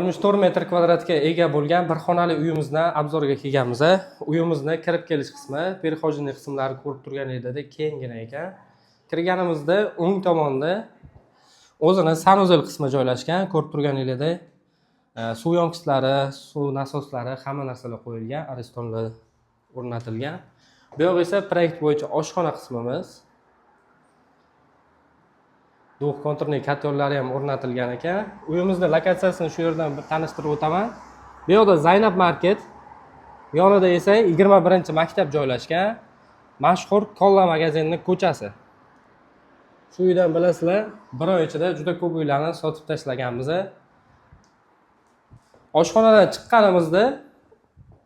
64 metr kvadratga ega bo'lgan bir xonali uyimizni obzorga kelganmiz. Uyimizni kirib kelish qismi, perixojniy qismlari ko'rib turganingizda kenggina ekan. Kirganimizda o'ng tomonda o'zini sanuzel qismi joylashgan. Ko'rib turganingizda suv yonqislari, suv nasoslari, hamma narsalar qo'yilgan, aristonlar o'rnatilgan. Bu yoq esa proyekt bo'yicha oshxona qismimiz. Duh konturli katyonlari ham o'rnatilgan ekan. Uyimizning lokatsiyasini shu yerdan bir tanishtirib o'taman. Bu yoqda Zaynab market, yonida esa 21-maktab joylashgan. Mashhur Kolla magazinining ko'chasi. Shu uydan bilasizlar, bir oy ichida juda ko'p uylarni sotib tashlaganmiz. Oshxonadan chiqqanimizda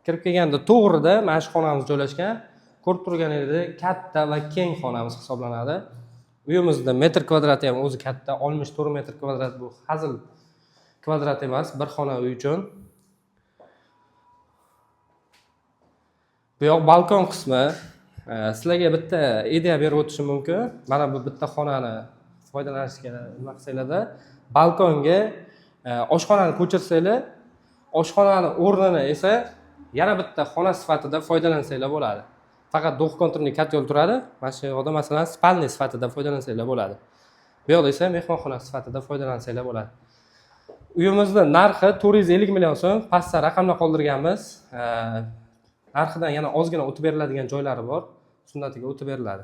kirib kelganda to'g'rida mana shu xonamiz joylashgan. Ko'rib turganingizdek, katta va keng xonamiz hisoblanadi. Uyimizda metr kvadrati ham o'zi katta, 64 metr kvadrat bu hazil kvadrat emas, bir xona uy uchun. Bu yoq balkon qismi. Sizlarga bitta ideya berib o'tishim mumkin. Mana bu bitta xonani foydalanishga nima qilsanglar-da, balkonga oshxonani ko'chirsanglar, oshxonani o'rnini esa yana bitta xona sifatida foydalansanglar bo'ladi. Faqat duh konturli katyon turadi. Mana shu yerda masalan spalniy sifatida foydalansanglar bo'ladi. Bu yoqda esa mehmonxona sifatida foydalansanglar bo'ladi. Uyimizning narxi 450 million so'm, pastda raqamni qoldirganmiz. Narxidan yana ozgina o'tib beriladigan joylari bor. Sunnatiga o'tib beriladi.